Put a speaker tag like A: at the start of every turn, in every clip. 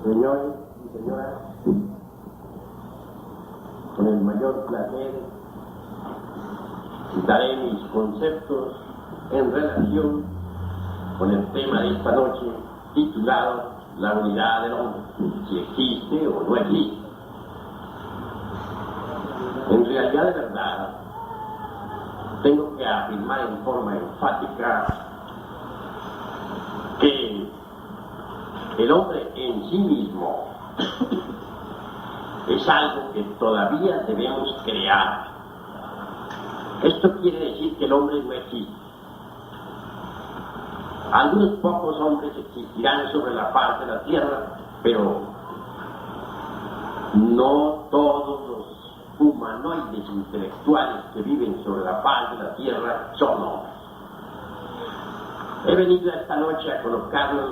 A: Señores y señoras, con el mayor placer daré mis conceptos en relación con el tema de esta noche titulado La unidad del hombre, si existe o no existe. En realidad, de verdad, tengo que afirmar en forma enfática que el hombre en sí mismo es algo que todavía debemos crear. Esto quiere decir que el hombre no existe. Algunos pocos hombres existirán sobre la faz de la tierra, pero no todos los humanoides intelectuales que viven sobre la faz de la tierra son hombres. He venido esta noche a colocarlos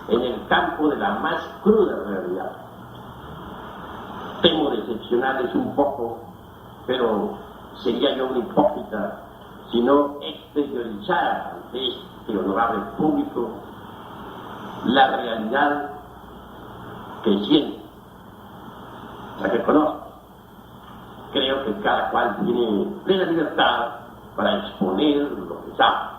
A: en el campo de la más cruda realidad. Temo decepcionarles un poco, pero sería yo un hipócrita si no exteriorizara ante este honorable público la realidad que siento, la que conozco. Creo que cada cual tiene plena libertad para exponer lo que sabe.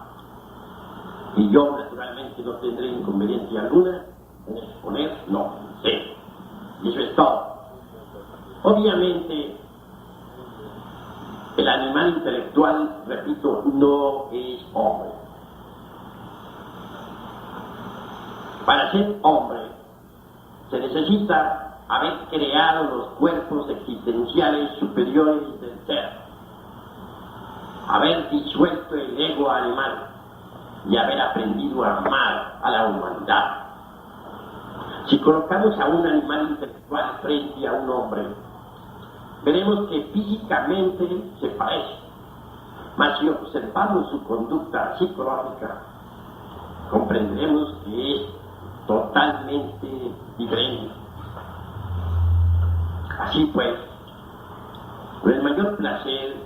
A: Y yo, naturalmente, no tendré inconveniencia alguna en exponer lo que sé. Y eso es todo. Obviamente, el animal intelectual, repito, no es hombre. Para ser hombre, se necesita haber creado los cuerpos existenciales superiores del ser, haber disuelto el ego animal y haber aprendido a amar a la humanidad. Si colocamos a un animal intelectual frente a un hombre, veremos que físicamente se parece, mas si observamos su conducta psicológica, comprenderemos que es totalmente diferente. Así pues, con el mayor placer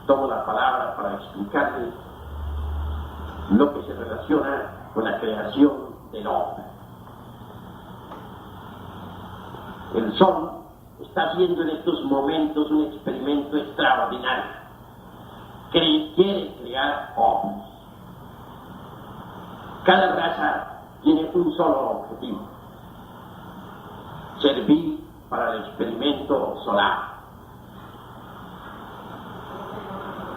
A: tomo la palabra para explicarles lo que se relaciona con la creación del hombre. El Sol está haciendo en estos momentos un experimento extraordinario. Quiere crear hombres. Cada raza tiene un solo objetivo: servir para el experimento solar.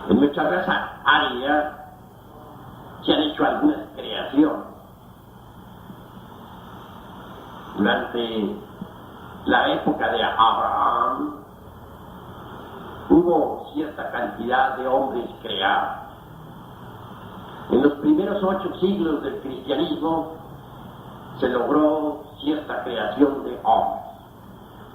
A: En nuestra raza aria se han hecho algunas creaciones. Durante la época de Abraham hubo cierta cantidad de hombres creados. En los primeros 8 siglos del cristianismo se logró cierta creación de hombres.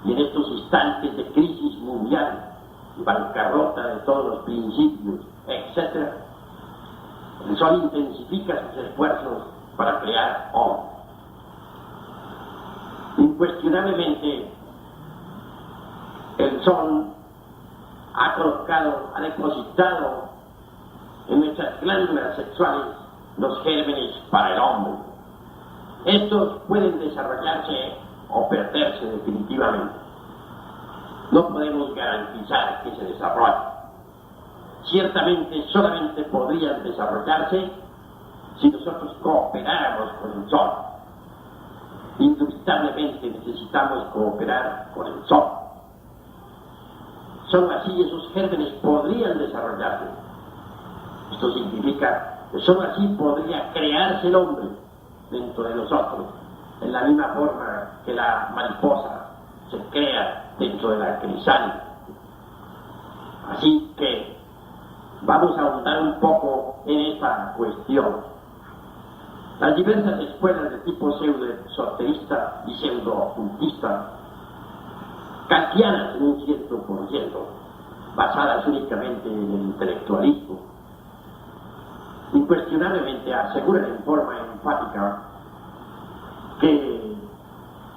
A: Y en estos instantes de crisis mundial, bancarrota de todos los principios, etc., el Sol intensifica sus esfuerzos para crear hombres. Incuestionablemente, el Sol ha depositado en nuestras glándulas sexuales los gérmenes para el hombre. Estos pueden desarrollarse o perderse definitivamente. No podemos garantizar que se desarrollen. Ciertamente solamente podrían desarrollarse si nosotros cooperáramos con el Sol. Indubitablemente necesitamos cooperar con el Sol. Solo así esos gérmenes podrían desarrollarse. Esto significa que solo así podría crearse el hombre dentro de nosotros, en la misma forma que la mariposa se crea dentro de la crisálida. Así que vamos a ahondar un poco en esta cuestión. Las diversas escuelas de tipo pseudo-esoterista y pseudo-ocultista, kantianas en un cierto por ciento, basadas únicamente en el intelectualismo, incuestionablemente aseguran en forma enfática que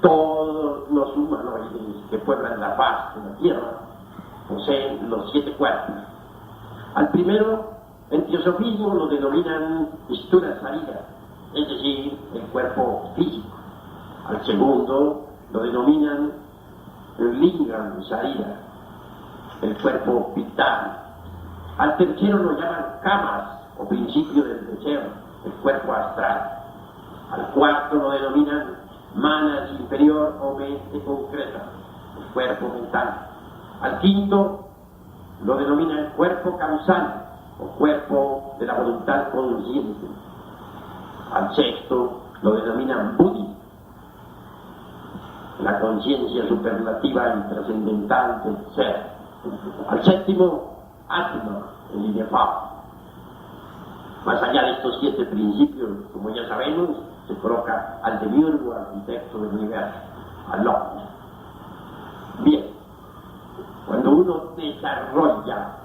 A: todos los humanoides que pueblan la faz de la Tierra poseen los 7 cuerpos. Al primero En teosofismo lo denominan Sthula Sarira, es decir, el cuerpo físico. Al segundo lo denominan Lingam Sarira, el cuerpo vital. Al tercero lo llaman Kamas, o principio del deseo, el cuerpo astral. Al cuarto lo denominan Manas inferior o mente concreta, el cuerpo mental. Al quinto lo denominan cuerpo causal, o cuerpo de la voluntad consciente. Al sexto lo denominan Buddhi, la conciencia superlativa y trascendental del ser. Al séptimo, Atma, el inefable. Más allá de estos 7 principios, como ya sabemos, se coloca al demiurgo, arquitecto del universo, al hombre. Bien, cuando uno desarrolla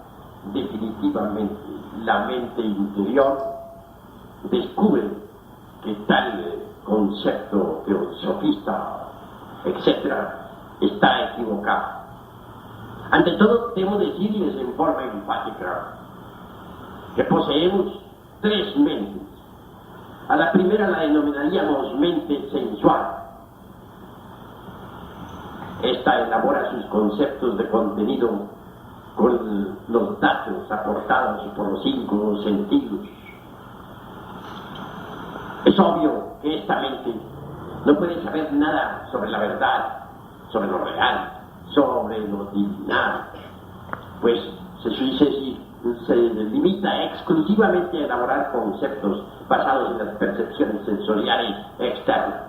A: definitivamente la mente interior, descubre que tal concepto teosofista, etc., está equivocado. Ante todo, debo decirles en forma enfática que poseemos 3 mentes. A la primera la denominaríamos mente sensual. Esta elabora sus conceptos de contenido con los datos aportados por los 5 sentidos. Es obvio que esta mente no puede saber nada sobre la verdad, sobre lo real, sobre lo divinal, pues se limita exclusivamente a elaborar conceptos basados en las percepciones sensoriales externas.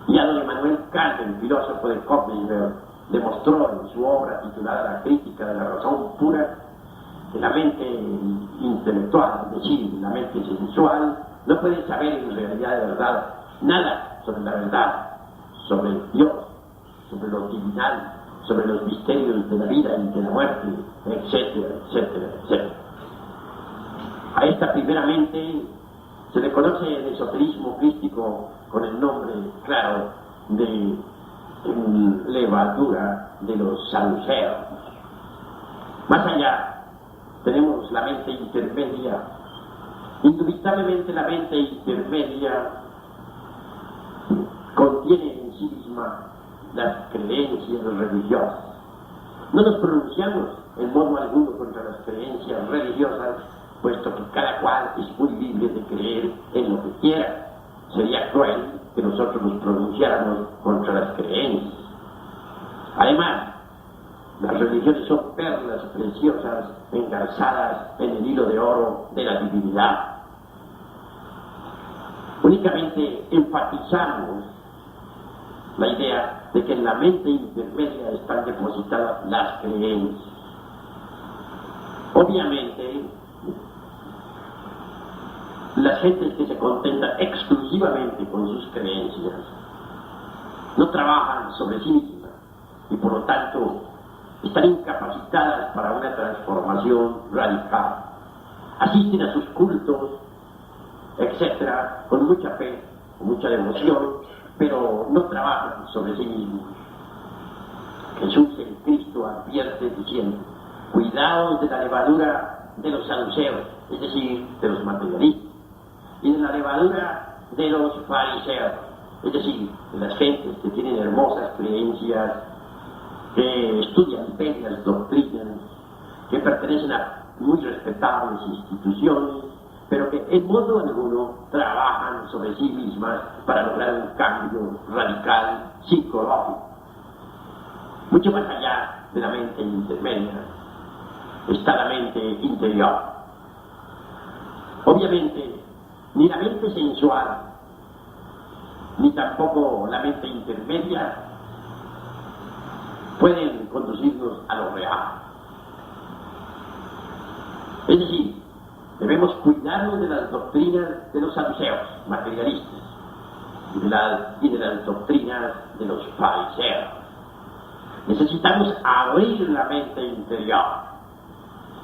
A: Ya don Emmanuel Kant, el filósofo de Königsberg, demostró en su obra titulada La crítica de la razón pura que la mente intelectual, es decir, la mente sensual, no puede saber en realidad de verdad nada sobre la verdad, sobre Dios, sobre lo divinal, sobre los misterios de la vida y de la muerte, etcétera, etcétera, etcétera. A esta primeramente se le conoce el esoterismo crístico con el nombre claro de levadura de los saduceos. Más allá tenemos la mente intermedia. Indubitablemente la mente intermedia contiene en sí misma las creencias religiosas. No nos pronunciamos en modo alguno contra las creencias religiosas, puesto que cada cual es muy libre de creer en lo que quiera. Sería cruel que nosotros nos pronunciáramos contra las creencias. Además, las religiones son perlas preciosas engarzadas en el hilo de oro de la divinidad. Únicamente enfatizamos la idea de que en la mente intermedia están depositadas las creencias. Obviamente, las gentes que se contentan exclusivamente con sus creencias no trabajan sobre sí mismas y por lo tanto están incapacitadas para una transformación radical. Asisten a sus cultos, etcétera, con mucha fe, con mucha devoción, pero no trabajan sobre sí mismos. Jesús el Cristo advierte diciendo: cuidaos de la levadura de los saduceos, es decir, de los materialistas, y de la levadura de los fariseos, es decir, de las gentes que tienen hermosas creencias, que estudian bellas doctrinas, que pertenecen a muy respetables instituciones, pero que en modo alguno trabajan sobre sí mismas para lograr un cambio radical psicológico. Mucho más allá de la mente intermedia está la mente interior. Obviamente, ni la mente sensual, ni tampoco la mente intermedia pueden conducirnos a lo real. Es decir, debemos cuidarnos de las doctrinas de los saduceos, materialistas, y de las doctrinas de los fariseos. Necesitamos abrir la mente interior.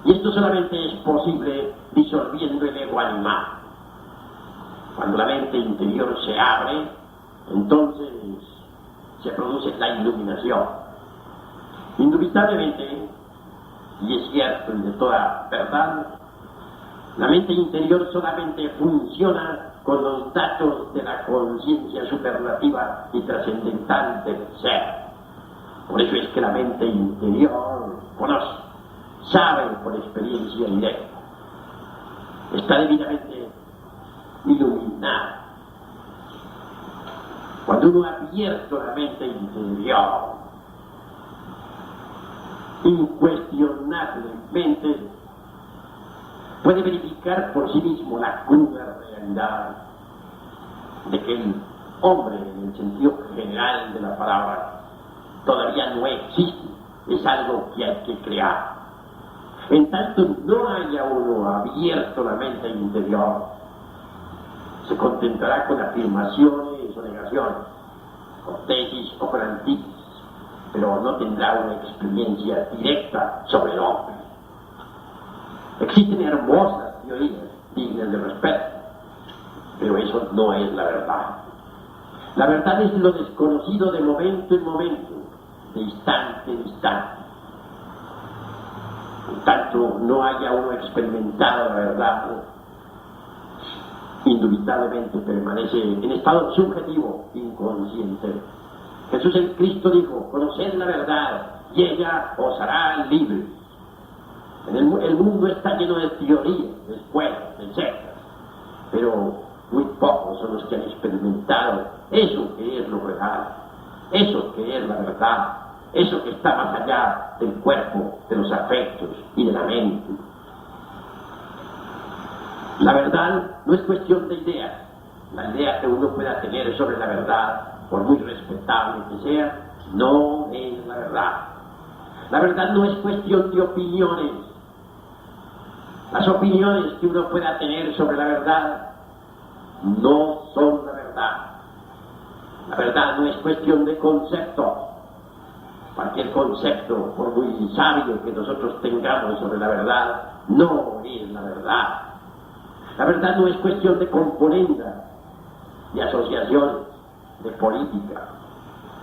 A: Y esto solamente es posible disolviendo el ego animal. Cuando la mente interior se abre, entonces se produce la iluminación. Indubitablemente, y es cierto y de toda verdad, La mente interior solamente funciona con los datos de la conciencia superlativa y trascendental del ser. Por eso es que la mente interior conoce, sabe por experiencia directa, está debidamente iluminada. Cuando uno ha abierto la mente interior, incuestionablemente puede verificar por sí mismo la cruda realidad de que el hombre, en el sentido general de la palabra, todavía no existe, es algo que hay que crear. En tanto no haya uno abierto la mente interior, se contentará con afirmaciones o negaciones, con tesis o con antítesis, pero no tendrá una experiencia directa sobre el hombre. Existen hermosas teorías dignas de respeto, pero eso no es la verdad. La verdad es lo desconocido de momento en momento, de instante en instante. En tanto no haya uno experimentado la verdad, indubitablemente permanece en estado subjetivo, inconsciente. Jesús el Cristo dijo: conoced la verdad y ella os hará libres. El mundo está lleno de teorías, de escuelas, de sectas, pero muy pocos son los que han experimentado eso que es lo real, eso que es la verdad, eso que está más allá del cuerpo, de los afectos y de la mente. La verdad no es cuestión de ideas. La idea que uno pueda tener sobre la verdad, por muy respetable que sea, no es la verdad. La verdad no es cuestión de opiniones. Las opiniones que uno pueda tener sobre la verdad no son la verdad. La verdad no es cuestión de concepto. Cualquier concepto, por muy sabio que nosotros tengamos sobre la verdad, no es la verdad. La verdad no es cuestión de componenda, de asociaciones, de política.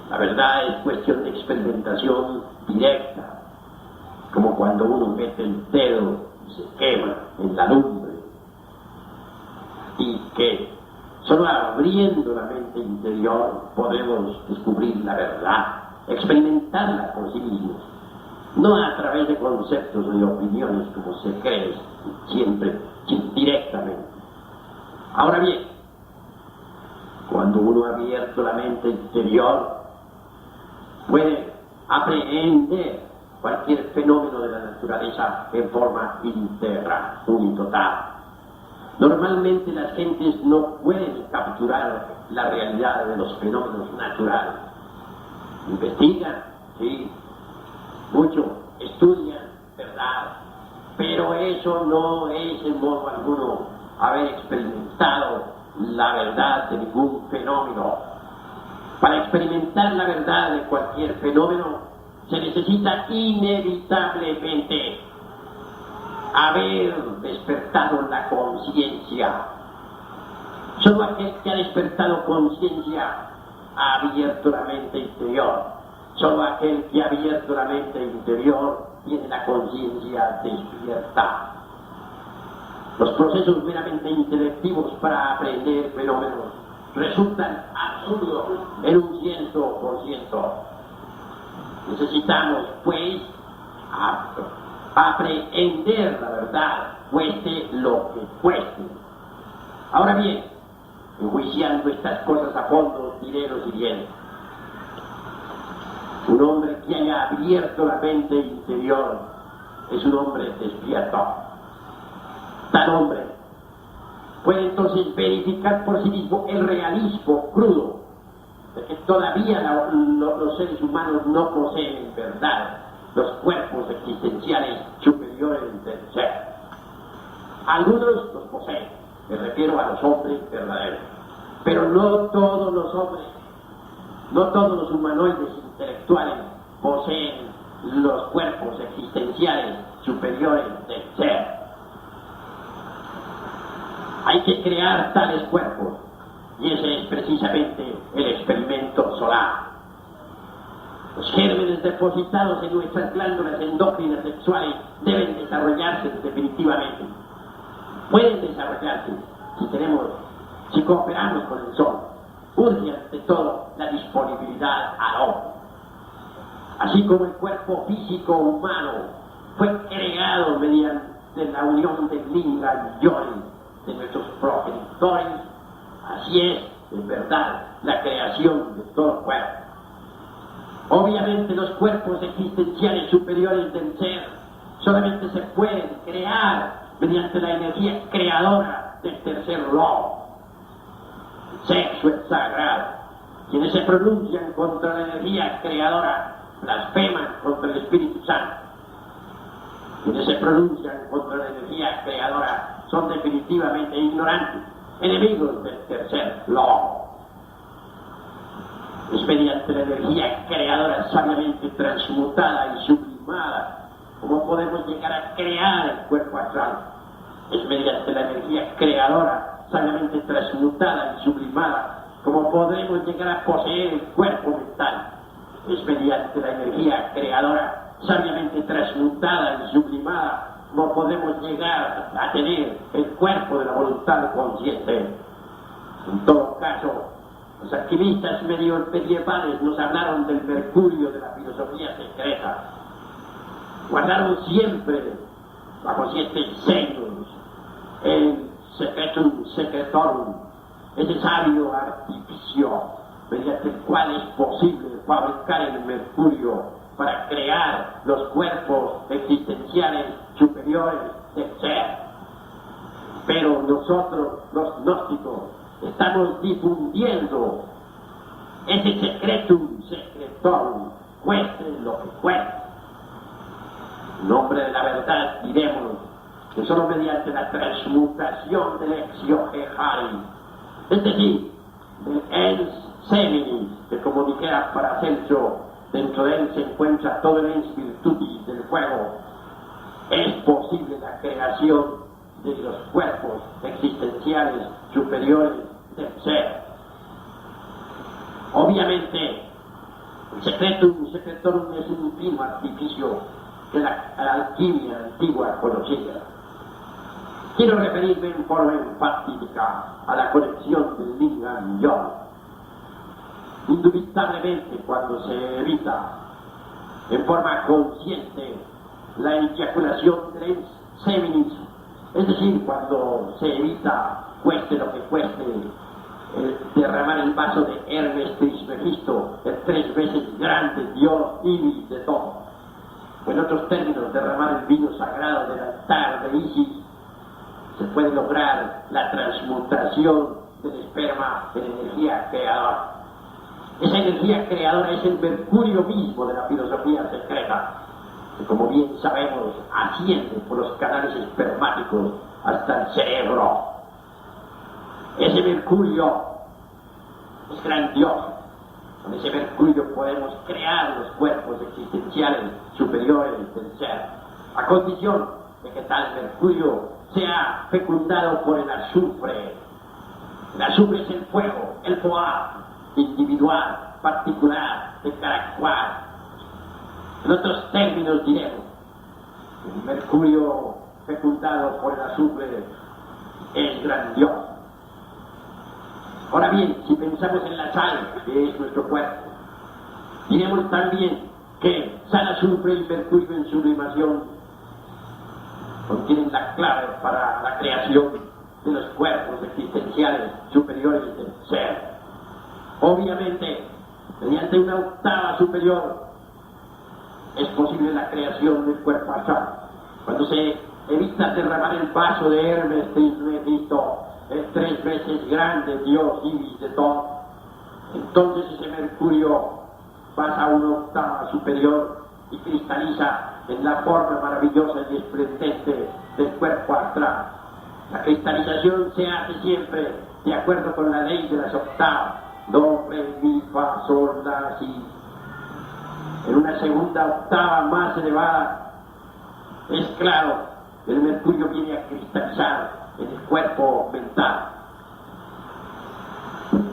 A: La verdad es cuestión de experimentación directa, como cuando uno mete el dedo y se quema en la lumbre, y que solo abriendo la mente interior podemos descubrir la verdad, experimentarla por sí mismos, no a través de conceptos o de opiniones como se cree siempre directamente. Ahora bien, cuando uno ha abierto la mente interior, puede aprehender cualquier fenómeno de la naturaleza en forma íntegra, unitotal. Normalmente las gentes no pueden capturar la realidad de los fenómenos naturales. Investigan, sí, mucho, estudian, ¿verdad? Pero eso no es en modo alguno haber experimentado la verdad de ningún fenómeno. Para experimentar la verdad de cualquier fenómeno se necesita inevitablemente haber despertado la conciencia. Solo aquel que ha despertado conciencia ha abierto la mente interior. Solo aquel que ha abierto la mente interior tiene la conciencia despierta. Los procesos meramente intelectivos para aprender fenómenos resultan absurdos en un 100%. Necesitamos, pues, aprehender la verdad, cueste lo que cueste. Ahora bien, enjuiciando estas cosas a fondo, diré lo siguiente. Un hombre que haya abierto la mente interior es un hombre despierto. Tal hombre puede entonces verificar por sí mismo el realismo crudo de que todavía los seres humanos no poseen en verdad los cuerpos existenciales superiores del ser. Algunos los poseen, me refiero a los hombres verdaderos, pero no todos los hombres, no todos los humanoides intelectuales poseen los cuerpos existenciales superiores del ser. Hay que crear tales cuerpos, y ese es precisamente el experimento solar. Los gérmenes depositados en nuestras glándulas endócrinas sexuales deben desarrollarse definitivamente. pueden desarrollarse si cooperamos con el Sol. Urge ante todo la disponibilidad al hombre. Así como el cuerpo físico humano fue creado mediante la unión de Linga y Yoni de nuestros progenitores, así es, en verdad, la creación de todo cuerpo. Obviamente los cuerpos existenciales superiores del ser solamente se pueden crear mediante la energía creadora del tercer lobo. El sexo es sagrado. Quienes se pronuncian contra la energía creadora blasfeman contra el Espíritu Santo. Quienes se pronuncian contra la energía creadora son definitivamente ignorantes, enemigos del tercer lobo. Es mediante la energía creadora sabiamente transmutada y sublimada como podemos llegar a crear el cuerpo astral. Es mediante la energía creadora sabiamente transmutada y sublimada como podemos llegar a poseer el cuerpo mental. Es mediante la energía creadora sabiamente transmutada y sublimada como podemos llegar a tener el cuerpo de la voluntad consciente. En todo caso, los alquimistas medievales nos hablaron del mercurio de la filosofía secreta. Guardaron siempre bajo 7 sellos el secretum secretorum, ese sabio artificio mediante el cual es posible fabricar el mercurio para crear los cuerpos existenciales superiores del ser. Pero nosotros, los gnósticos, estamos difundiendo ese secretum secretorum, cueste lo que cueste. En nombre de la verdad diremos que solo mediante la transmutación del exiogeari, es decir, del ens seminis, que como dijera Paracelso, dentro de él se encuentra todo el ens virtutis del fuego, es posible la creación de los cuerpos existenciales superiores del ser. Obviamente, el secretum secretorum es un fino artificio que la alquimia antigua conocía. Quiero referirme en forma enfática a la conexión del Linga y Yoni. Indubitablemente, cuando se evita en forma consciente la eyaculación del ens seminis, es decir, cuando se evita, cueste lo que cueste, derramar el vaso de Hermes Trismegisto, el 3 veces grande dios Ibis de todo. En otros términos, derramar el vino sagrado del altar de Isis, se puede lograr la transmutación del esperma en energía creadora. Esa energía creadora es el mercurio mismo de la filosofía secreta, que como bien sabemos asciende por los canales espermáticos hasta el cerebro. Ese mercurio es grandioso. Con ese mercurio podemos crear los cuerpos existenciales superiores del ser, a condición de que tal mercurio sea fecundado por el azufre. El azufre es el fuego, el poder individual, particular, de cada cual. En otros términos diremos, el mercurio fecundado por el azufre es grandioso. Ahora bien, si pensamos en la sal, que es nuestro cuerpo, diremos también que sal, azufre y mercurio en sublimación contienen la clave para la creación de los cuerpos existenciales superiores del ser. Obviamente, mediante una octava superior es posible la creación del cuerpo astral. Cuando se evita derramar el vaso de Hermes Trismegisto, el 3 veces grande dios Ibis de todo, entonces ese mercurio pasa a una octava superior y cristaliza en la forma maravillosa y esplendente del cuerpo astral. La cristalización se hace siempre de acuerdo con la ley de las octavas: do, re, mi, fa, sol, la, si. En una segunda octava más elevada, es claro, el mercurio viene a cristalizar en el cuerpo mental.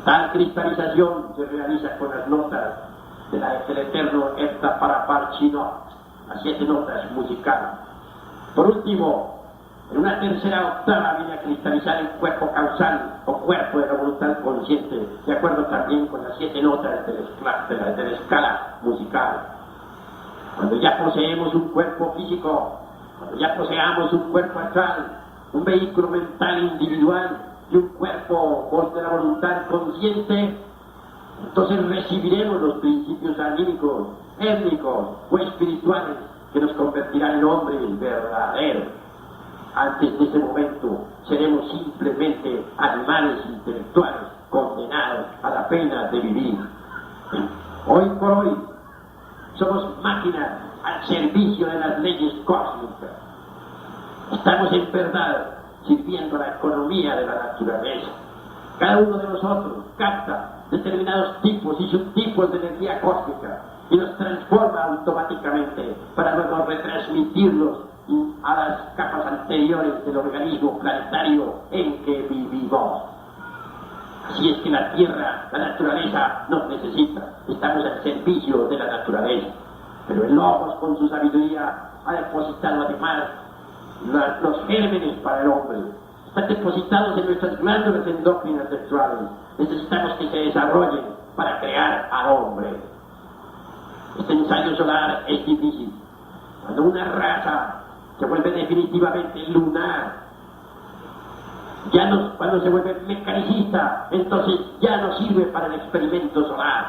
A: Tal cristalización se realiza con las notas del eterno Hepta Paraparchino, las 7 notas musicales. Por último, En una tercera octava viene a cristalizar el cuerpo causal o cuerpo de la voluntad consciente, de acuerdo también con las 7 notas de la escala musical. Cuando ya poseemos un cuerpo físico, cuando ya poseamos un cuerpo astral, un vehículo mental individual y un cuerpo voz de la voluntad consciente, entonces recibiremos los principios anímicos, étnicos o espirituales que nos convertirán en hombres verdaderos. Antes de ese momento seremos simplemente animales intelectuales condenados a la pena de vivir. Hoy por hoy somos máquinas al servicio de las leyes cósmicas. Estamos en verdad sirviendo a la economía de la naturaleza. Cada uno de nosotros capta determinados tipos y subtipos de energía cósmica y los transforma automáticamente para luego retransmitirlos a las capas anteriores del organismo planetario en que vivimos. Así es que la Tierra, la naturaleza, nos necesita. Estamos al servicio de la naturaleza. Pero el Logos, con su sabiduría, ha depositado además los gérmenes para el hombre. Están depositados en nuestras glándulas endócrinas sexuales. Necesitamos que se desarrollen para crear al hombre. Este ensayo solar es difícil. Cuando una raza se vuelve definitivamente lunar, cuando se vuelve mecanicista, entonces ya no sirve para el experimento solar.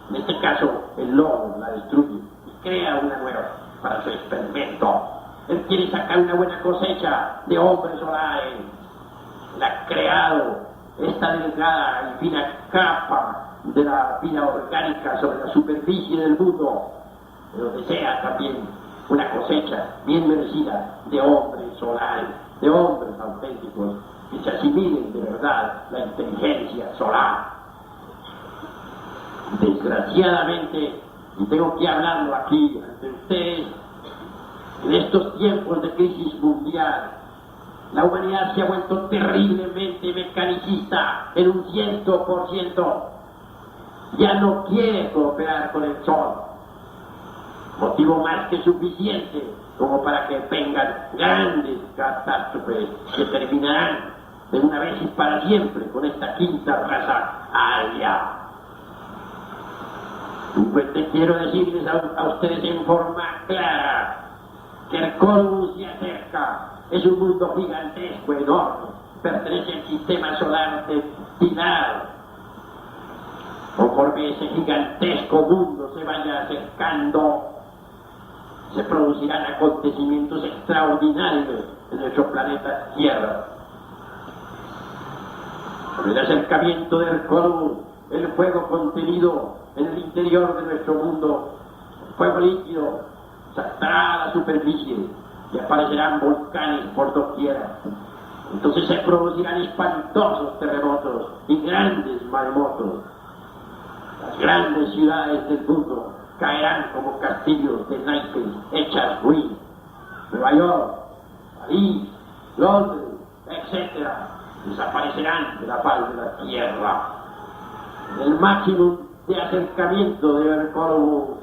A: En este caso, el lobo la destruye y crea una nueva para su experimento. Él quiere sacar una buena cosecha de hombres solares. Él ha creado esta delgada y fina capa de la vida orgánica sobre la superficie del mundo, pero desea también una cosecha bien merecida de hombres solares, de hombres auténticos, que se asimilen de verdad la inteligencia solar. Desgraciadamente, y tengo que hablarlo aquí ante ustedes, en estos tiempos de crisis mundial, la humanidad se ha vuelto terriblemente mecanicista en un 100%. Ya no quiere cooperar con el sol. Motivo más que suficiente como para que vengan grandes catástrofes que terminarán de una vez y para siempre con esta quinta raza aria. Pues te quiero decirles a ustedes en forma clara que el Cosmos se acerca. Es un mundo gigantesco, enorme, pertenece al sistema solar destinado. Conforme ese gigantesco mundo se vaya acercando, se producirán acontecimientos extraordinarios en nuestro planeta Tierra. Con el acercamiento del Cosmos, el fuego contenido en el interior de nuestro mundo, el fuego líquido, saltará a la superficie y aparecerán volcanes por doquiera. Entonces se producirán espantosos terremotos y grandes maremotos. Las grandes ciudades del mundo caerán como castillos de naipes hechas ruinas. Nueva York, París, Londres, etc. desaparecerán de la faz de la tierra. En el máximo de acercamiento de Mercurio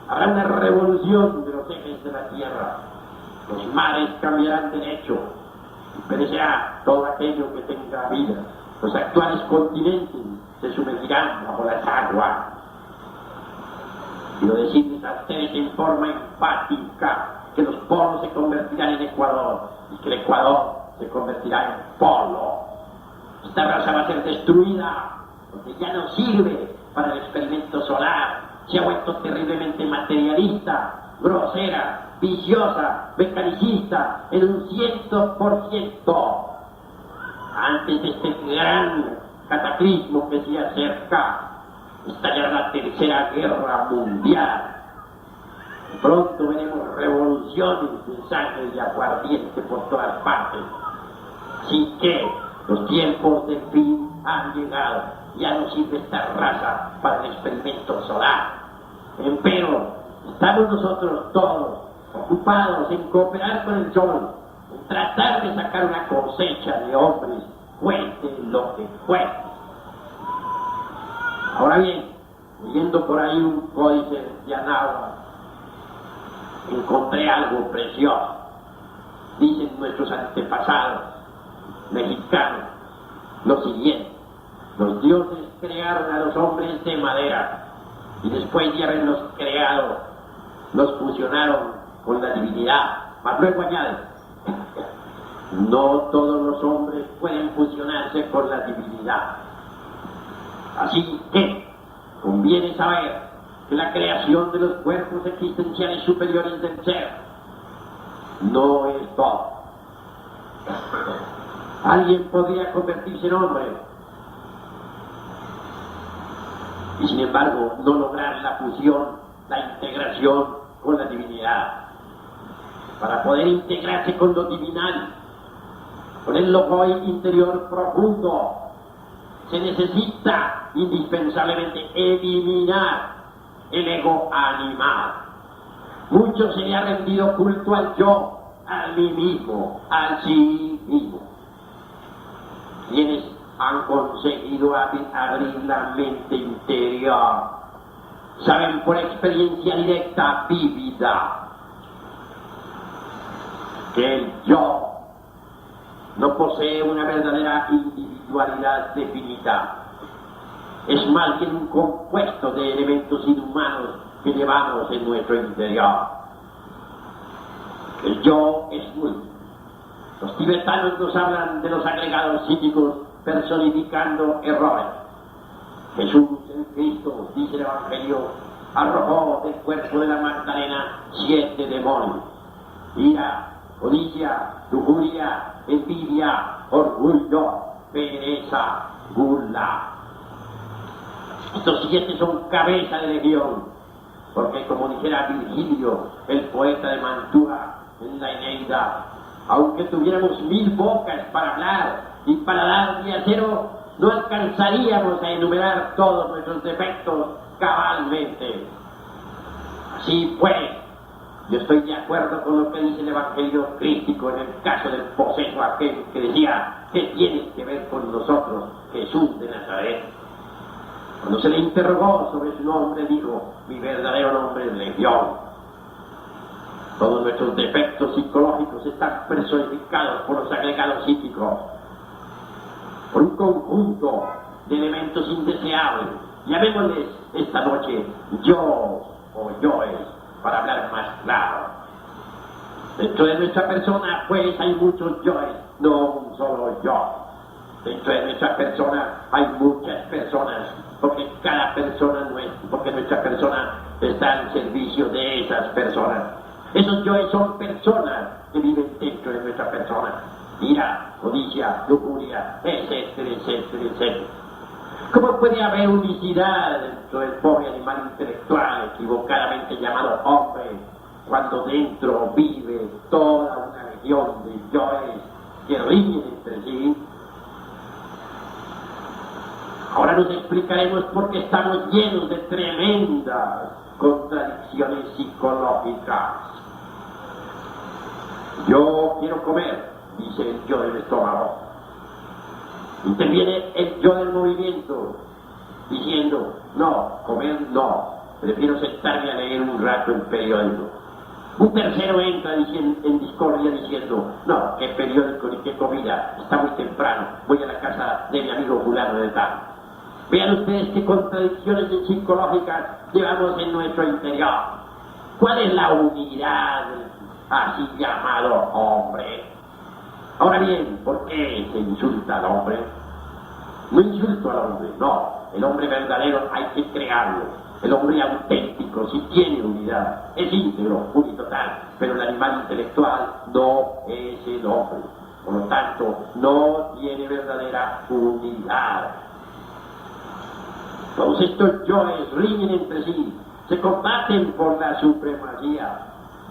A: habrá una revolución de los ejes de la tierra. Los mares cambiarán de lecho y perecerá todo aquello que tenga vida. Los actuales continentes se sumergirán bajo las aguas. Quiero decirles a ustedes en forma enfática que los polos se convertirán en Ecuador y que el Ecuador se convertirá en polo. Esta raza va a ser destruida porque ya no sirve para el experimento solar. Se ha vuelto terriblemente materialista, grosera, viciosa, mecanicista, en un 100%. Antes de este gran cataclismo que se acerca, estallará la tercera guerra mundial. Pronto veremos revoluciones de sangre y aguardiente por todas partes. Así que los tiempos del fin han llegado. Ya no sirve esta raza para el experimento solar. Empero, estamos nosotros todos ocupados en cooperar con el sol, en tratar de sacar una cosecha de hombres, cueste lo que cueste. Ahora bien, leyendo por ahí un códice de Anáhuac, encontré algo precioso. dicen nuestros antepasados mexicanos lo siguiente: los dioses crearon a los hombres de madera y después de haberlos creado, los fusionaron con la divinidad. Mas luego añade: no todos los hombres pueden fusionarse con la divinidad. Así que conviene saber que la creación de los cuerpos existenciales superiores del ser no es todo. Alguien podría convertirse en hombre y sin embargo no lograr la fusión, la integración con la divinidad. Para poder integrarse con lo divinal, con el logoy interior profundo, se necesita indispensablemente eliminar el ego animal. Mucho se le ha rendido culto al yo, al mí mismo, al sí mismo. Quienes han conseguido abrir la mente interior saben por experiencia directa, vívida, que el yo no posee una verdadera individualidad definida. Es más bien un compuesto de elementos inhumanos que llevamos en nuestro interior. El yo es múltiple. Los tibetanos nos hablan de los agregados psíquicos personificando errores. Jesús, el Cristo, dice el Evangelio, arrojó del cuerpo de la Magdalena 7 demonios: ira, codicia, lujuria, envidia, orgullo, pereza, gula. Estos 7 son cabeza de legión, porque como dijera Virgilio, el poeta de Mantua, en la Eneida, aunque tuviéramos 1000 bocas para hablar y para dar de acero, no alcanzaríamos a enumerar todos nuestros defectos cabalmente. Así pues, yo estoy de acuerdo con lo que dice el Evangelio crístico en el caso del poseso aquel que decía: ¿qué tiene que ver con nosotros Jesús de Nazaret? Cuando se le interrogó sobre su nombre, dijo: mi verdadero nombre es Legión. Todos nuestros defectos psicológicos están personificados por los agregados psíquicos, por un conjunto de elementos indeseables. Llamémosles esta noche yo o yoes, para hablar más claro. Dentro de nuestra persona, pues, hay muchos yoes, no un solo yo. Dentro de nuestra persona hay muchas personas, porque cada persona porque nuestra persona está al servicio de esas personas. Esos yoes son personas que viven dentro de nuestra persona: ira, codicia, lujuria, etcétera, etcétera, etcétera. ¿Cómo puede haber unicidad dentro del pobre animal intelectual equivocadamente llamado hombre, cuando dentro vive toda una legión de yoes que riñen entre sí? Ahora nos explicaremos por qué estamos llenos de tremendas contradicciones psicológicas. Yo quiero comer, dice el yo del estómago. Interviene el yo del movimiento, diciendo: no, comer no, prefiero sentarme a leer un rato el periódico. Un tercero entra en discordia diciendo: no, qué periódico ni qué comida, está muy temprano, voy a la casa de mi amigo fulano de tal. Vean ustedes qué contradicciones psicológicas llevamos en nuestro interior. ¿Cuál es la unidad del así llamado hombre? Ahora bien, ¿por qué se insulta al hombre? No insulto al hombre, no. El hombre verdadero hay que crearlo. El hombre auténtico sí tiene unidad, es íntegro, unitotal, pero el animal intelectual no es el hombre. Por lo tanto, no tiene verdadera unidad. Todos estos yoes riñen entre sí, se combaten por la supremacía.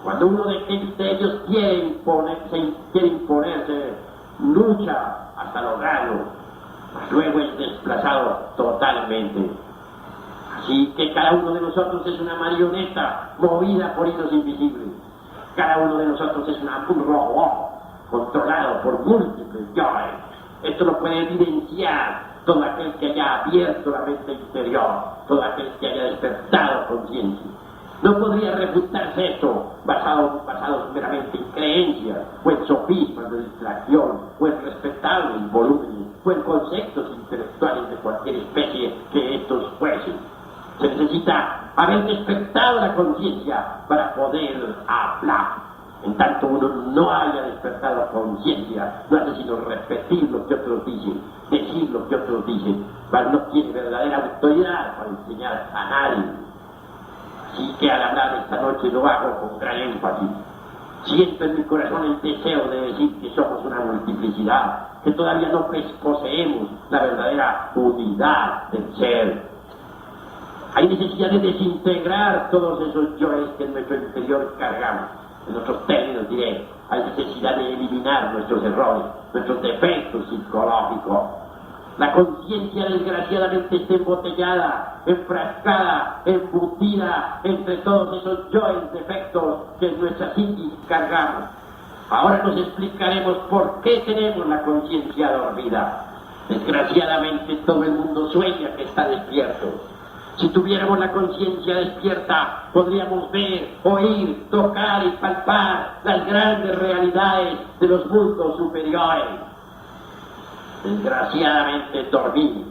A: Cuando uno de ellos quiere imponerse, lucha hasta lograrlo, mas luego es desplazado totalmente. Así que cada uno de nosotros es una marioneta movida por hilos invisibles. Cada uno de nosotros es un robot controlado por múltiples yoes. Esto lo puede evidenciar todo aquel que haya abierto la mente interior, todo aquel que haya despertado conciencia. No podría refutarse esto basado meramente en creencias, o en sofismas de distracción, o en respetables volúmenes, o en conceptos intelectuales de cualquier especie que estos fuesen. Se necesita haber despertado la conciencia para poder hablar. En tanto uno no haya despertado la conciencia, no hace sino repetir lo que otros dicen, decir lo que otros dicen, pero no tiene verdadera autoridad para enseñar a nadie. Así que al hablar esta noche lo hago con gran énfasis. Siento en mi corazón el deseo de decir que somos una multiplicidad, que todavía no poseemos la verdadera unidad del ser. Hay necesidad de desintegrar todos esos yoes que en nuestro interior cargamos. En otros términos diré, hay necesidad de eliminar nuestros errores, nuestros defectos psicológicos. La conciencia desgraciadamente está embotellada, enfrascada, embutida entre todos esos yoes defectos que en nuestra psiquis cargamos. Ahora nos explicaremos por qué tenemos la conciencia dormida. Desgraciadamente todo el mundo sueña que está despierto. Si tuviéramos la conciencia despierta, podríamos ver, oír, tocar y palpar las grandes realidades de los mundos superiores. Desgraciadamente dormimos.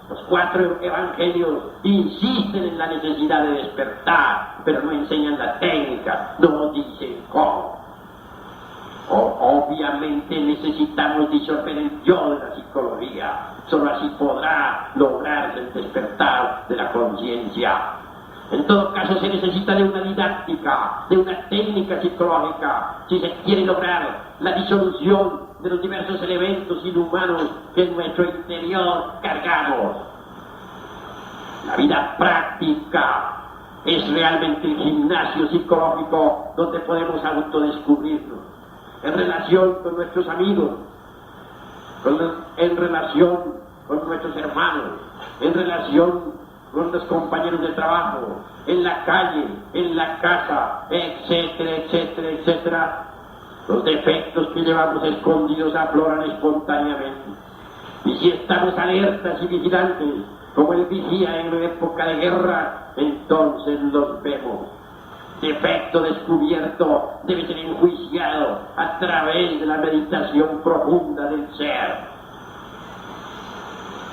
A: Los 4 evangelios insisten en la necesidad de despertar, pero no enseñan la técnica, no dicen cómo. Obviamente necesitamos disolver el yo de la psicología. Solo así podrá lograrse el despertar de la conciencia. En todo caso se necesita de una didáctica, de una técnica psicológica, si se quiere lograr la disolución de los diversos elementos inhumanos que en nuestro interior cargamos. La vida práctica es realmente el gimnasio psicológico donde podemos autodescubrirnos, en relación con nuestros amigos, en relación con nuestros hermanos, en relación con los compañeros de trabajo, en la calle, en la casa, etcétera, etcétera, etcétera. Los defectos que llevamos escondidos afloran espontáneamente. Y si estamos alertas y vigilantes, como el vigía en una época de guerra, entonces los vemos. Defecto descubierto debe ser enjuiciado a través de la meditación profunda del ser.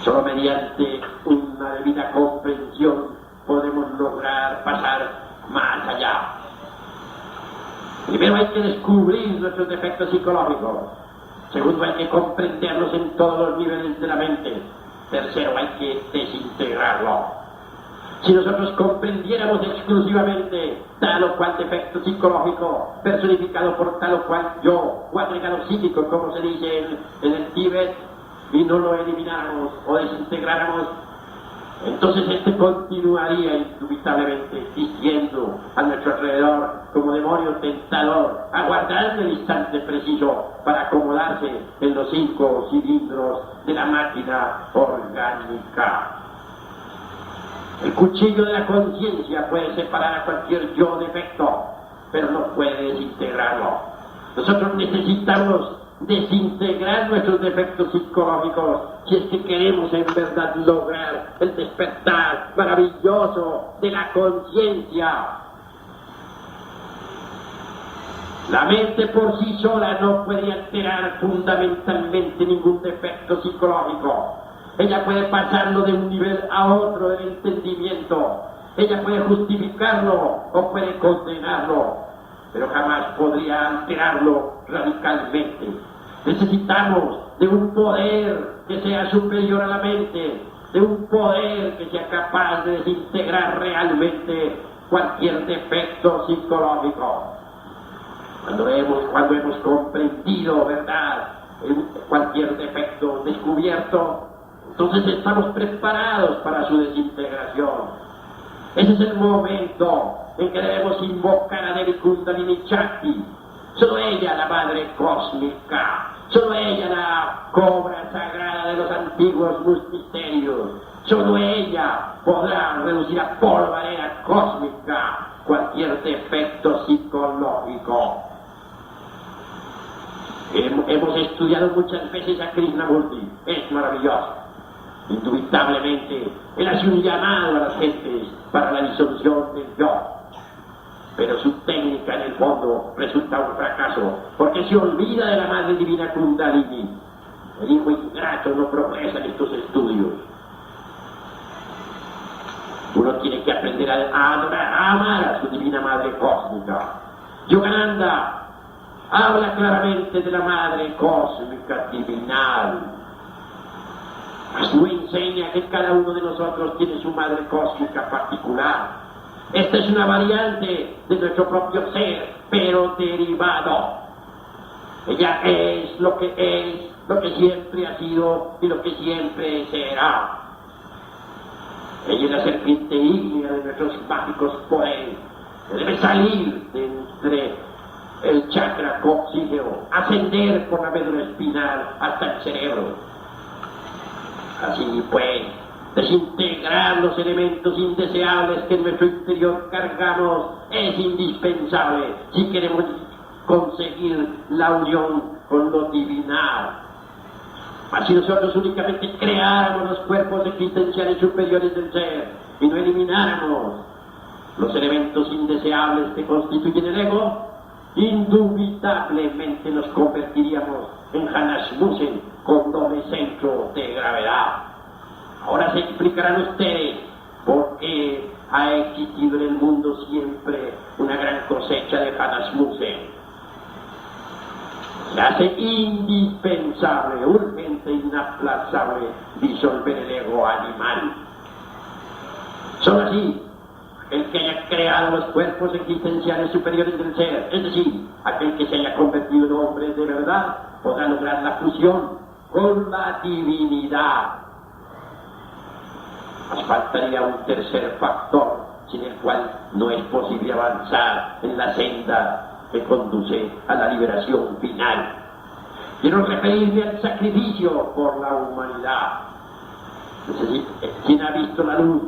A: Solo mediante una debida comprensión podemos lograr pasar más allá. Primero hay que descubrir nuestros defectos psicológicos. Segundo, hay que comprenderlos en todos los niveles de la mente. Tercero, hay que desintegrarlo. Si nosotros comprendiéramos exclusivamente tal o cual defecto psicológico, personificado por tal o cual yo, o agregado psíquico, como se dice en el Tíbet, y no lo elimináramos o desintegráramos, entonces este continuaría indubitablemente existiendo a nuestro alrededor como demonio tentador, aguardando el instante preciso para acomodarse en los 5 cilindros de la máquina orgánica. El cuchillo de la conciencia puede separar a cualquier yo defecto, pero no puede desintegrarlo. Nosotros necesitamos desintegrar nuestros defectos psicológicos si es que queremos en verdad lograr el despertar maravilloso de la conciencia. La mente por sí sola no puede alterar fundamentalmente ningún defecto psicológico. Ella puede pasarlo de un nivel a otro del entendimiento. Ella puede justificarlo o puede condenarlo, pero jamás podría alterarlo radicalmente. Necesitamos de un poder que sea superior a la mente, de un poder que sea capaz de desintegrar realmente cualquier defecto psicológico. Cuando hemos comprendido, ¿verdad?, cualquier defecto descubierto, entonces estamos preparados para su desintegración. Ese es el momento en que debemos invocar a Devi Kundalini Shakti. Solo ella, la madre cósmica, solo ella, la cobra sagrada de los antiguos misterios, solo ella podrá reducir a polvareda cósmica cualquier defecto psicológico. Hemos estudiado muchas veces a Krishnamurti, es maravilloso. Indubitablemente, él hace un llamado a las gentes para la disolución del yo. pero su técnica en el fondo resulta un fracaso, porque se olvida de la Madre Divina Kundalini. El hijo ingrato no progresa en estos estudios. Uno tiene que aprender a adorar, a amar a su Divina Madre Cósmica. Yogananda habla claramente de la Madre Cósmica Divinal. Así enseña que cada uno de nosotros tiene su Madre Cósmica particular. Esta es una variante de nuestro propio ser, pero derivado. Ella es, lo que siempre ha sido y lo que siempre será. Ella es la serpiente ígnea de nuestros mágicos poderes, que debe salir de entre el chakra coxígeo, ascender por la médula espinal hasta el cerebro. Así pues, desintegrar los elementos indeseables que en nuestro interior cargamos es indispensable si queremos conseguir la unión con lo divinal. Así nosotros únicamente creáramos los cuerpos existenciales superiores del ser y no elimináramos los elementos indeseables que constituyen el ego, indubitablemente nos convertiríamos en Hanashmusen con doble centro de gravedad. Ahora se explicarán ustedes por qué ha existido en el mundo siempre una gran cosecha de Hanashmusen. Se hace indispensable, urgente, inaplazable disolver el ego animal. Solo así, el que haya creado los cuerpos existenciales superiores del ser, es decir, aquel que se haya convertido en hombre de verdad, podrá lograr la fusión con la divinidad. Nos faltaría un tercer factor, sin el cual no es posible avanzar en la senda que conduce a la liberación final. Quiero referirme al sacrificio por la humanidad. Quien ha visto la luz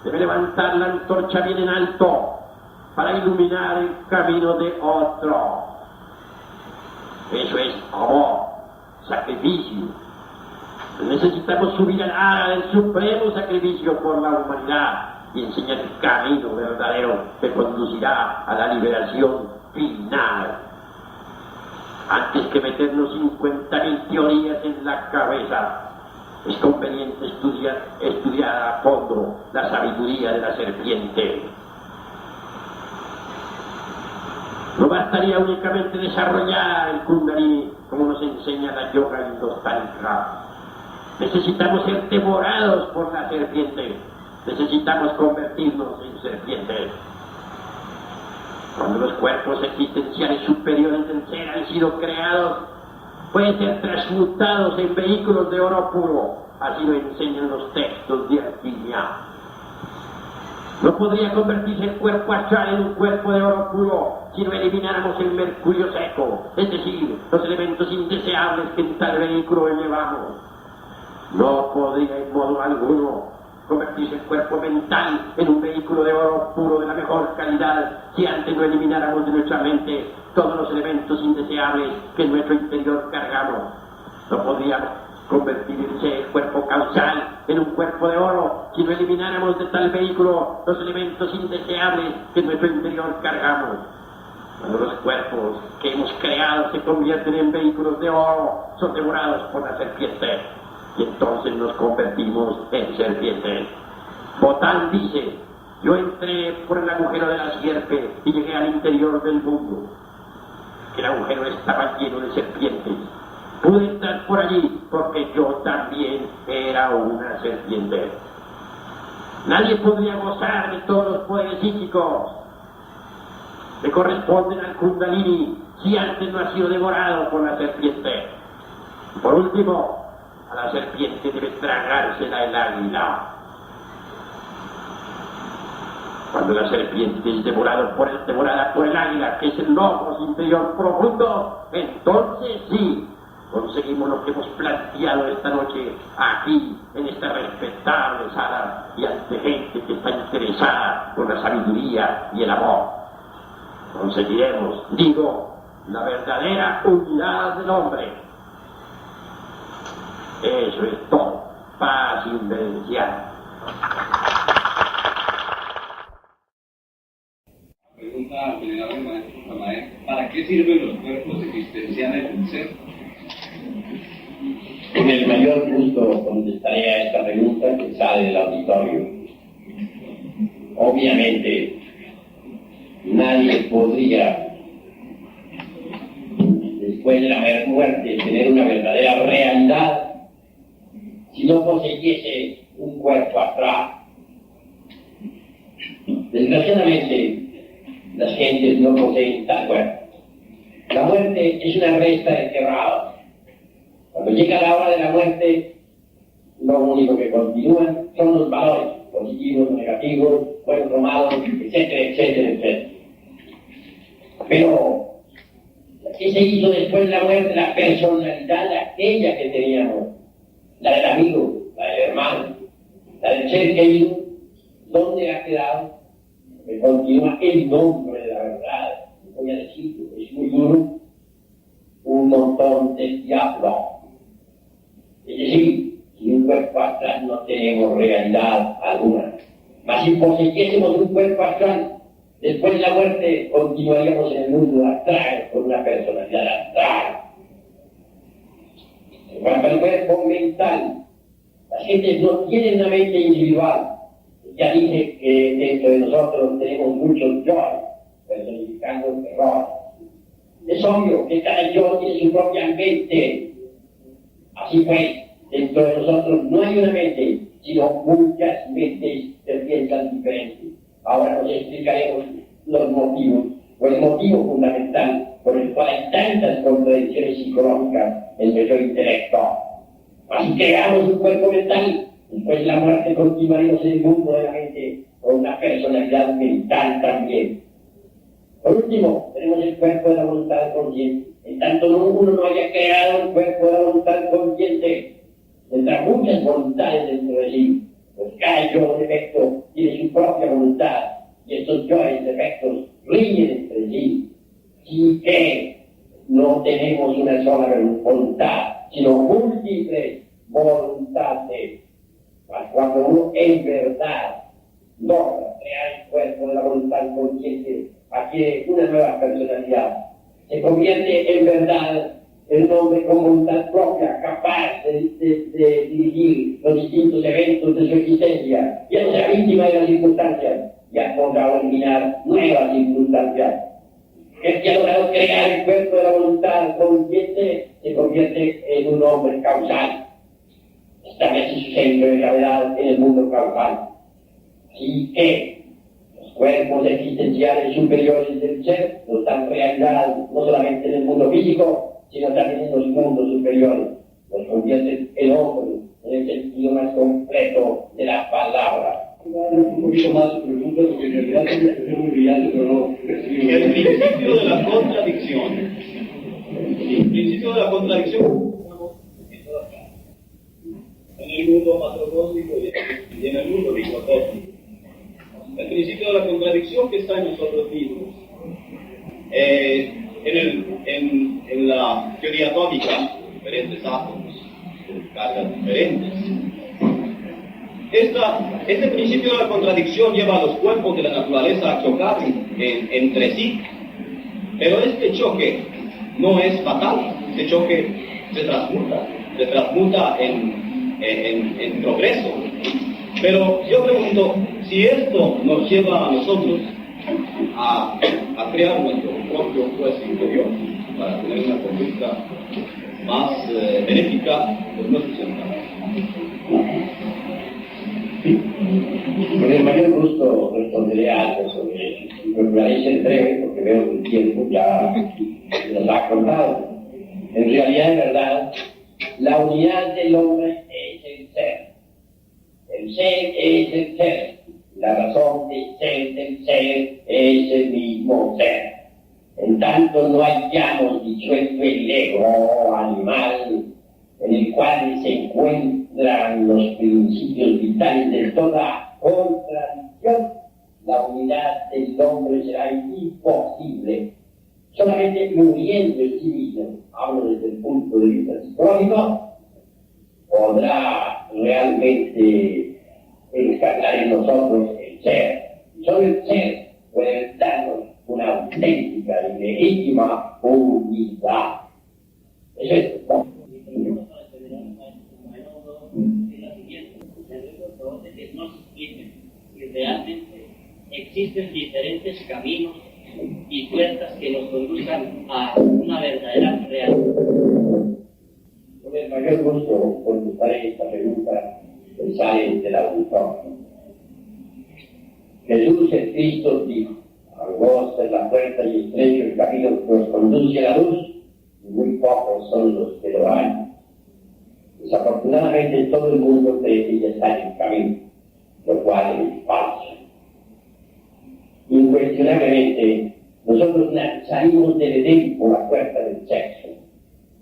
A: debe levantar la antorcha bien en alto para iluminar el camino de otro. Eso es amor, sacrificio. Necesitamos subir al ara del supremo sacrificio por la humanidad y enseñar el camino verdadero que conducirá a la liberación final. Antes que meternos 50.000 teorías en la cabeza, es conveniente estudiar a fondo la sabiduría de la serpiente. No bastaría únicamente desarrollar el Kundalini como nos enseña la yoga indostántra. Necesitamos ser devorados por la serpiente. Necesitamos convertirnos en serpientes. Cuando los cuerpos existenciales superiores del ser han sido creados, pueden ser transmutados en vehículos de oro puro. Así lo enseñan los textos de alquimia. No podría convertirse el cuerpo astral en un cuerpo de oro puro si no elimináramos el mercurio seco, es decir, los elementos indeseables que en tal vehículo llevamos. No podría en modo alguno convertirse el cuerpo mental en un vehículo de oro puro de la mejor calidad si antes no elimináramos de nuestra mente todos los elementos indeseables que en nuestro interior cargamos. No podríamos convertirse el cuerpo causal en un cuerpo de oro si no elimináramos de tal vehículo los elementos indeseables que en nuestro interior cargamos. Cuando los cuerpos que hemos creado se convierten en vehículos de oro, son devorados por la serpiente. Y entonces nos convertimos en serpientes. Botán dice: yo entré por el agujero de la sierpe y llegué al interior del mundo. El agujero estaba lleno de serpientes. Pude entrar por allí porque yo también era una serpiente. Nadie podría gozar de todos los poderes psíquicos que corresponden al Kundalini si antes no ha sido devorado por la serpiente. Por último, a la serpiente debe tragársela el águila. Cuando la serpiente es devorada por el águila, que es el logos interior profundo, entonces sí conseguimos lo que hemos planteado esta noche aquí, en esta respetable sala, y ante gente que está interesada por la sabiduría y el amor. Conseguiremos, digo, la verdadera unidad del hombre. Eso es todo. Paz y invención.
B: sirven los cuerpos existenciales del ser?
C: Con el mayor gusto contestaré a esta pregunta que sale del auditorio. Obviamente, nadie podría, después de la muerte, tener una verdadera realidad si no poseyese un cuerpo astral. Desgraciadamente, las gentes no poseen tal cuerpo. La muerte es una resta enterrada. Cuando llega la hora de la muerte, lo único que continúan son los valores, positivos, negativos, buenos o malos, etcétera, etcétera, etcétera. Pero, ¿qué se hizo después de la muerte? La personalidad de aquella que teníamos, la del amigo, la del hermano, la del ser querido, ¿dónde ha quedado? Que continúa el nombre de la verdad. Voy a decirlo, es muy duro, un montón de diablos. Es decir, sin un cuerpo astral no tenemos realidad alguna. Mas si poseyésemos un cuerpo astral, después de la muerte continuaríamos en el mundo astral, con una personalidad astral. En cuanto al cuerpo mental, las gentes no tienen una mente individual. Ya dije que dentro de nosotros tenemos muchos yo, personificando el terror. Es obvio que cada yo tiene su propia mente. Así pues, dentro de nosotros no hay una mente, sino muchas mentes que piensan diferentes. Ahora nos explicaremos los motivos, o el motivo fundamental por el cual hay tantas contradicciones psicológicas en nuestro intelecto. Así creamos un cuerpo mental, después de la muerte continuaremos en el mundo de la mente con una personalidad mental también. Por último, tenemos el cuerpo de la voluntad consciente. En tanto uno no haya creado el cuerpo de la voluntad consciente, tendrá muchas voluntades dentro de sí, pues cada yo defecto tiene su propia voluntad, y estos yoes defectos riñen entre sí. Así que no tenemos una sola voluntad, sino múltiples voluntades. Cuando uno en verdad logra crear el cuerpo de la voluntad consciente, adquiere una nueva personalidad. Se convierte en verdad el hombre con voluntad propia, capaz de dirigir los distintos eventos de su existencia, ya no sea víctima de las circunstancias, ya podrá eliminar nuevas circunstancias. El que ha logrado crear el cuerpo de la voluntad consciente se convierte en un hombre causal. Establece su centro de gravedad en el mundo causal. Así que los cuerpos existenciales superiores del ser nos dan realidad no solamente en el mundo físico, sino también en los mundos superiores. Nos convierten en hombres en el sentido más completo de la palabra.
B: Un poquito más de preguntas, porque en realidad es muy brillante, pero no. El principio de la contradicción. El principio de la contradicción. En el mundo macrocósmico y en el mundo microcósmico. El principio de la contradicción que está en nosotros mismos. En la teoría atómica, diferentes átomos, cargas diferentes. Este principio de la contradicción lleva a los cuerpos de la naturaleza a chocar entre sí, pero este choque no es fatal, este choque se transmuta en progreso. Pero yo pregunto, si esto nos lleva a nosotros a crear nuestro propio juez interior para tener una conducta más benéfica, pues no es suficiente.
C: Con el mayor gusto responderé algo sobre eso. Procuraré ser breve porque veo que el tiempo ya nos ha contado. En realidad, en verdad, la unidad del hombre es el ser. El ser es el ser. La razón de ser del ser es el mismo ser. En tanto no hayamos disuelto el ego animal en el cual se encuentran los principios vitales de toda contradicción, la unidad del hombre será imposible. Solamente muriendo en sí mismo, hablo desde el punto de vista psicológico, podrá realmente encarnar en nosotros el ser. Solo el ser puede darnos una auténtica y legítima unidad. Eso es todo.
D: Y realmente existen diferentes caminos y puertas que nos conduzcan a una verdadera realidad.
C: Con el mayor gusto contestaré esta pregunta que sale del auditorio. Jesús el Cristo dijo: angosta es la puerta y estrecho el camino que nos conduce a la luz, y muy pocos son los que lo hallan. Desafortunadamente todo el mundo cree que ya está en el camino, lo cual es falso. Incuestionablemente, nosotros salimos del Edén por la puerta del sexo,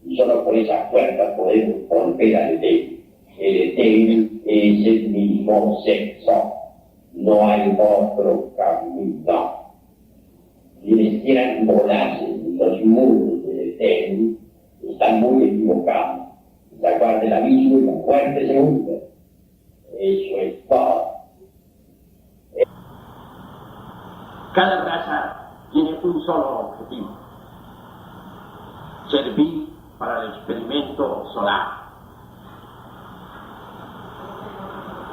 C: y solo por esa puerta podemos volver al Edén. El Edén es el mismo sexo, no hay otro camino. Quienes quieran volarse en los muros del Edén están muy equivocados. Se aguarda el abismo y la muerte segunda. Eso es todo.
A: Cada raza tiene un solo objetivo: servir para el experimento solar.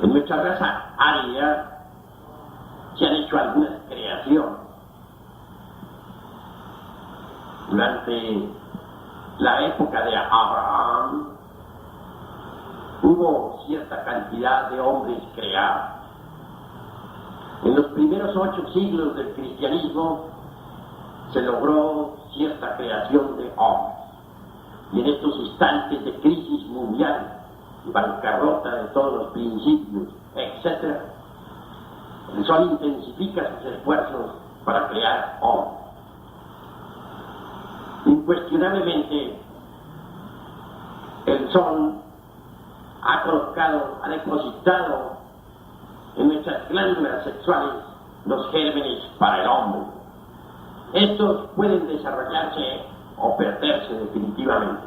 A: En nuestra raza aria se han hecho algunas creaciones. Durante la época de Abraham hubo cierta cantidad de hombres creados. En los primeros 8 siglos del cristianismo se logró cierta creación de hombres. Y en estos instantes de crisis mundial, bancarrota de todos los principios, etc., el sol intensifica sus esfuerzos para crear hombres. Incuestionablemente, el sol ha depositado en nuestras glándulas sexuales los gérmenes para el hombre. Estos pueden desarrollarse o perderse definitivamente.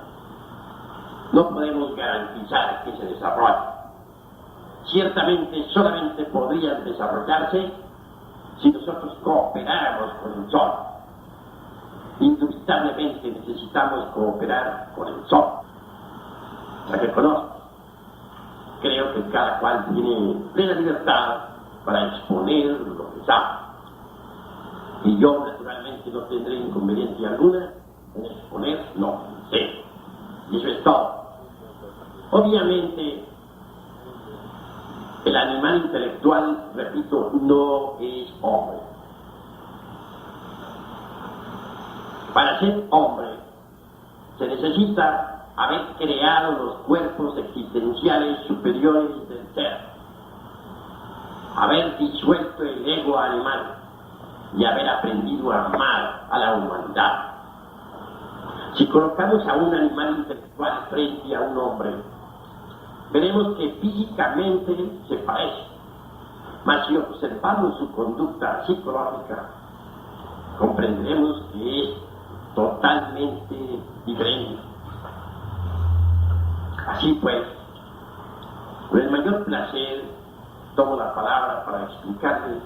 A: No podemos garantizar que se desarrollen. Ciertamente solamente podrían desarrollarse si nosotros cooperáramos con el sol. Indubitablemente necesitamos cooperar con el sol. La que conozco. Creo que cada cual tiene plena libertad para exponer lo que sabe. Y yo, naturalmente, no tendré inconveniencia alguna en exponer lo que sé. Y eso es todo. Obviamente, el animal intelectual, repito, no es hombre. Para ser hombre, se necesita haber creado los cuerpos existenciales superiores del ser, haber disuelto el ego animal y haber aprendido a amar a la humanidad. Si colocamos a un animal intelectual frente a un hombre, veremos que físicamente se parece, mas si observamos su conducta psicológica, comprenderemos que es totalmente diferente. Así pues, con el mayor placer tomo la palabra para explicarles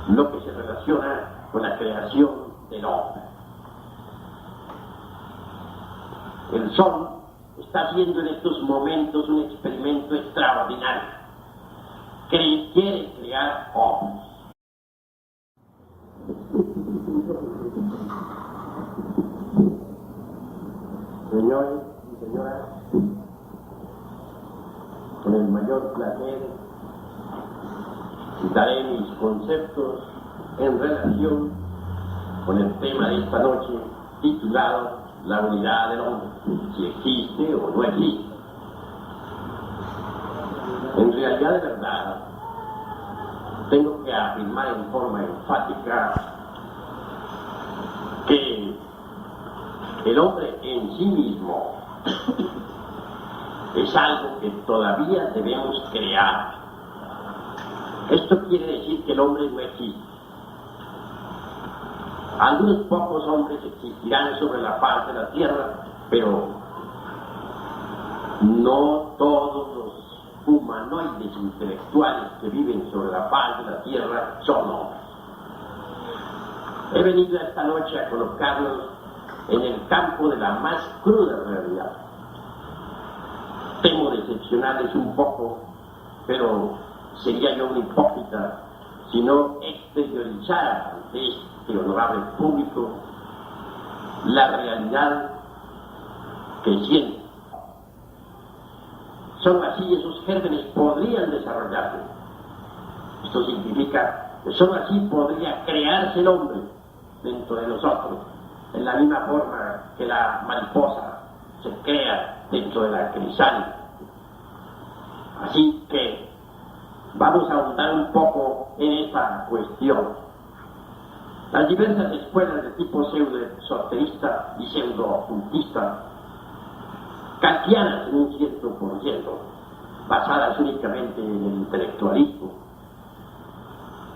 A: lo que se relaciona con la creación del hombre. El sol está haciendo en estos momentos un experimento extraordinario. Quiere crear hombres. Señores y señoras, con el mayor placer daré mis conceptos en relación con el tema de esta noche titulado La unidad del hombre, si existe o no existe. En realidad, de verdad, tengo que afirmar en forma enfática que el hombre en sí mismo es algo que todavía debemos crear. Esto quiere decir que el hombre no existe. Algunos pocos hombres existirán sobre la faz de la tierra, pero no todos los humanoides intelectuales que viven sobre la faz de la tierra son hombres. He venido esta noche a colocarlos en el campo de la más cruda realidad. Temo decepcionarles un poco, pero sería yo un hipócrita si no exteriorizara ante este honorable público la realidad que siento. Solo así esos gérmenes podrían desarrollarse. Esto significa que solo así podría crearse el hombre dentro de nosotros, en la misma forma que la mariposa se crea dentro de la crisálida. Así que vamos a ahondar un poco en esta cuestión. Las diversas escuelas de tipo pseudo-esoterista y pseudo-ocultista, kantianas en un 100%, basadas únicamente en el intelectualismo,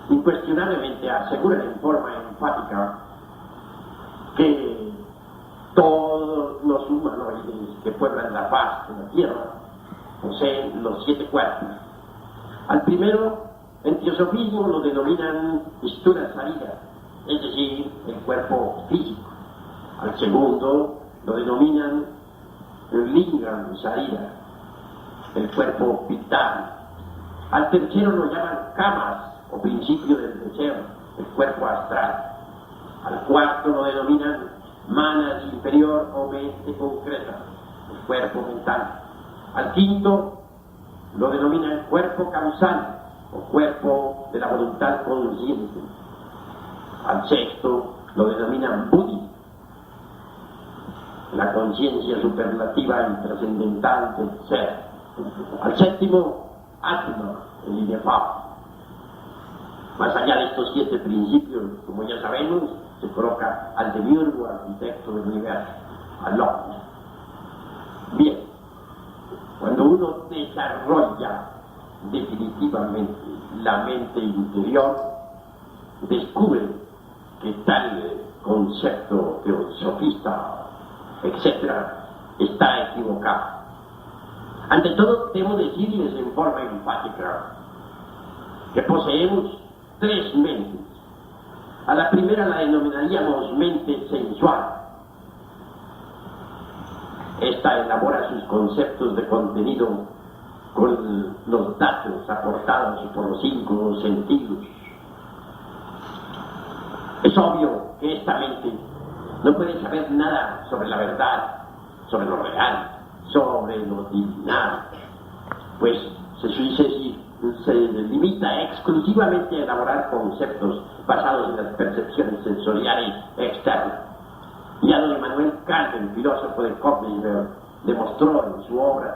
A: incuestionablemente aseguran en forma enfática que todos los humanoides que pueblan la faz de la Tierra poseen los 7 cuerpos. Al primero, en teosofismo lo denominan Istura Sarira, es decir, el cuerpo físico. Al segundo, lo denominan Lingam Sarira, el cuerpo vital. Al tercero lo llaman Kamas, o principio del deseo, el cuerpo astral. Al cuarto lo denominan Manas inferior o mente concreta, el cuerpo mental. Al quinto lo denominan cuerpo causal o cuerpo de la voluntad consciente. Al sexto lo denominan Buddhi, la conciencia superlativa y trascendental del ser. Al séptimo, Atma, el inefable. Más allá de estos 7 principios, como ya sabemos, se coloca al demiurgo, arquitecto del universo, al hombre. Bien, cuando uno desarrolla definitivamente la mente interior, descubre que tal concepto teosofista, etc., está equivocado. Ante todo, debo decirles en forma enfática que poseemos 3 mentes. A la primera la denominaríamos mente sensual. Esta elabora sus conceptos de contenido con los datos aportados por los 5 sentidos. Es obvio que esta mente no puede saber nada sobre la verdad, sobre lo real, sobre lo divinal, pues se limita exclusivamente a elaborar conceptos basados en las percepciones sensoriales externas. Ya don Immanuel Kant, el filósofo de Königsberg, demostró en su obra